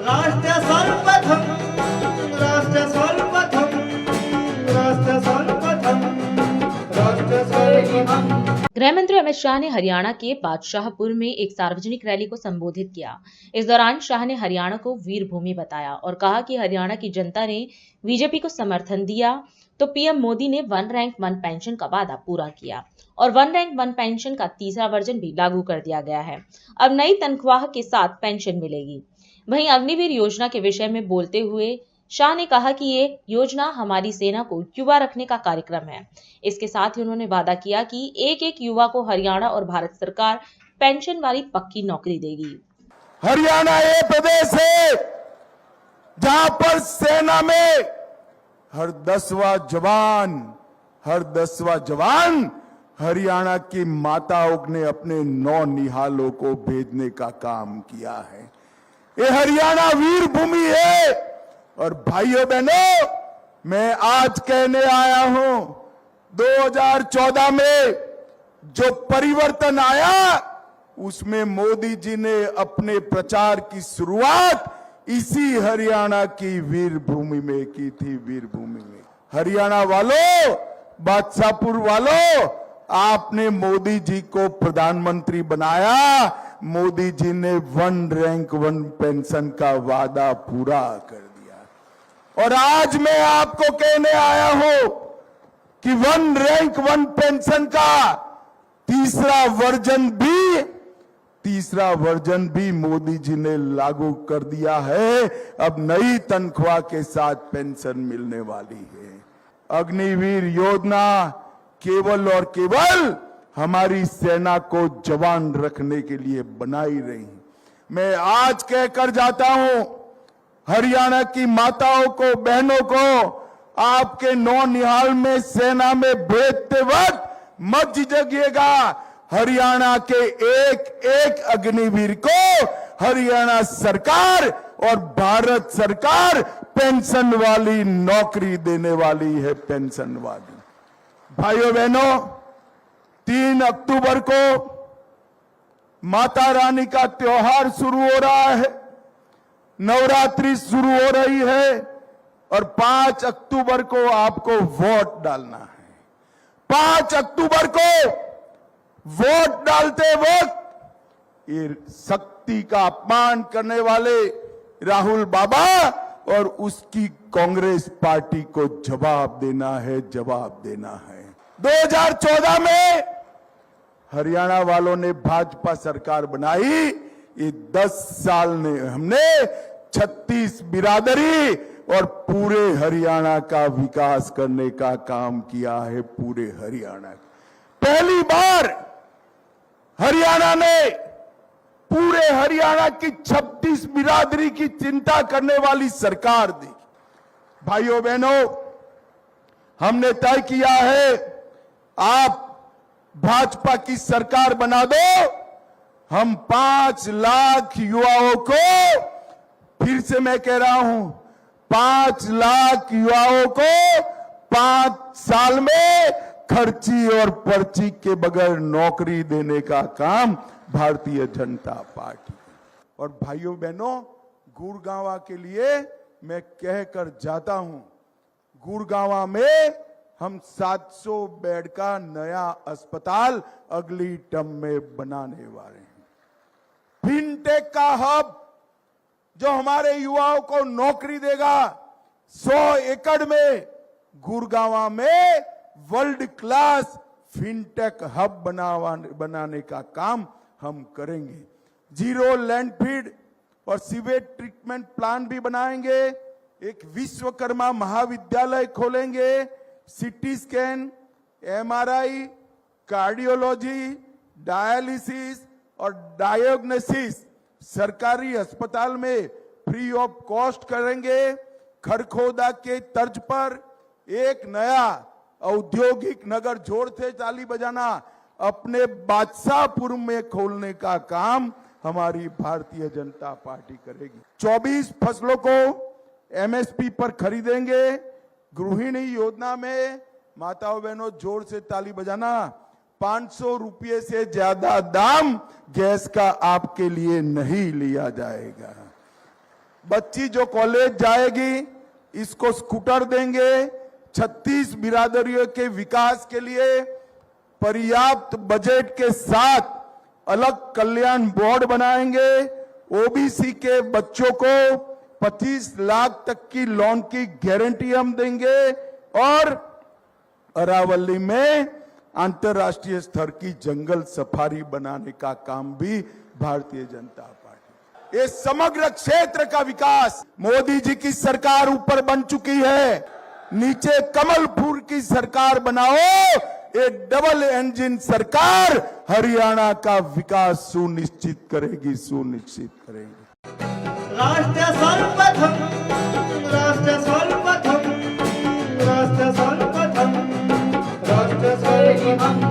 राष्ट्र सर्वप्रथम राष्ट्र सर्वप्रथम राष्ट्र सर्वप्रथम राष्ट्र सर्वप्रथम। गृह मंत्री अमित शाह ने हरियाणा के बादशाहपुर में एक सार्वजनिक रैली को संबोधित किया। इस दौरान शाह ने हरियाणा को वीर भूमि बताया और कहा कि हरियाणा की जनता ने बीजेपी को समर्थन दिया तो पीएम मोदी ने वन रैंक वन पेंशन का वादा पूरा किया और वन रैंक वन पेंशन का तीसरा वर्जन भी लागू कर दिया गया है। अब नई तनख्वाह के साथ पेंशन मिलेगी। वहीं अग्निवीर योजना के विषय में बोलते हुए शाह ने कहा कि ये योजना हमारी सेना को युवा रखने का कार्यक्रम है। इसके साथ ही उन्होंने वादा किया कि एक एक युवा को हरियाणा और भारत सरकार पेंशन वाली पक्की नौकरी देगी। हरियाणा ये प्रदेश है जहां पर सेना में हर 10वां जवान हरियाणा की माताओं ने अपने नौनिहालों को भेजने का काम किया है। ये हरियाणा वीर भूमि है। और भाइयों बहनों, मैं आज कहने आया हूं 2014 में जो परिवर्तन आया उसमें मोदी जी ने अपने प्रचार की शुरुआत इसी हरियाणा की वीर भूमि में की थी। वीर भूमि में हरियाणा वालों, बादशाहपुर वालों, आपने मोदी जी को प्रधानमंत्री बनाया। मोदी जी ने वन रैंक वन पेंशन का वादा पूरा कर दिया। और आज मैं आपको कहने आया हूं कि वन रैंक वन पेंशन का तीसरा वर्जन भी मोदी जी ने लागू कर दिया है। अब नई तनख्वाह के साथ पेंशन मिलने वाली है। अग्निवीर योजना केवल और केवल हमारी सेना को जवान रखने के लिए बनाई रही। मैं आज कहकर जाता हूं हरियाणा की माताओं को, बहनों को, आपके नौनिहाल में सेना में भेजते वक्त मत झिझकिएगा। हरियाणा के एक एक अग्निवीर को हरियाणा सरकार और भारत सरकार पेंशन वाली नौकरी देने वाली है। पेंशन वाली। भाइयों बहनों, 3 अक्टूबर को माता रानी का त्योहार शुरू हो रहा है, नवरात्रि शुरू हो रही है और 5 अक्टूबर को आपको वोट डालना है। 5 अक्टूबर को वोट डालते वक्त ये शक्ति का अपमान करने वाले राहुल बाबा और उसकी कांग्रेस पार्टी को जवाब देना है। 2014 में हरियाणा वालों ने भाजपा सरकार बनाई। ये 10 साल में हमने 36 बिरादरी और पूरे हरियाणा का विकास करने का काम किया है। पूरे हरियाणा पहली बार हरियाणा ने पूरे हरियाणा की 36 बिरादरी की चिंता करने वाली सरकार दी। भाइयों बहनों, हमने तय किया है आप भाजपा की सरकार बना दो, हम 5 लाख युवाओं को, फिर से मैं कह रहा हूं 5 लाख युवाओं को 5 साल में खर्ची और पर्ची के बगैर नौकरी देने का काम भारतीय जनता पार्टी। और भाइयों बहनों, गुड़गांव के लिए मैं कहकर जाता हूं, गुड़गांव में हम 700 बेड का नया अस्पताल अगली टर्म में बनाने वाले हैं। फिनटेक का हब जो हमारे युवाओं को नौकरी देगा, 100 एकड़ में गुड़गांव में वर्ल्ड क्लास फिनटेक हब बनाने का काम हम करेंगे। जीरो लैंडफीड और सीवेज ट्रीटमेंट प्लांट भी बनाएंगे। एक विश्वकर्मा महाविद्यालय खोलेंगे। CT scan, MRI, cardiology, dialysis और डायग्नोसिस सरकारी अस्पताल में फ्री ऑफ कॉस्ट करेंगे। खरखोदा के तर्ज पर एक नया औद्योगिक नगर, जोर से ताली बजाना, अपने बादशाहपुर में खोलने का काम हमारी भारतीय जनता पार्टी करेगी। 24 फसलों को एमएसपी पर खरीदेंगे। गृहिणी योजना में माताओं बहनों जोर से ताली बजाना, 500 रुपये से ज्यादा दाम गैस का आपके लिए नहीं लिया जाएगा। बच्ची जो कॉलेज जाएगी इसको स्कूटर देंगे। 36 बिरादरियों के विकास के लिए पर्याप्त बजट के साथ अलग कल्याण बोर्ड बनाएंगे। ओबीसी के बच्चों को 25 लाख तक की लोन की गारंटी हम देंगे और अरावली में अंतर्राष्ट्रीय स्तर की जंगल सफारी बनाने का काम भी भारतीय जनता पार्टी। ये समग्र क्षेत्र का विकास मोदी जी की सरकार ऊपर बन चुकी है, नीचे कमलपुर की सरकार बनाओ। ये डबल इंजन सरकार हरियाणा का विकास सुनिश्चित करेगी। राष्ट्र सर्वप्रथम, राष्ट्र सर्वप्रथम, राष्ट्र सर्वप्रथम, राष्ट्र सर्वप्रथम।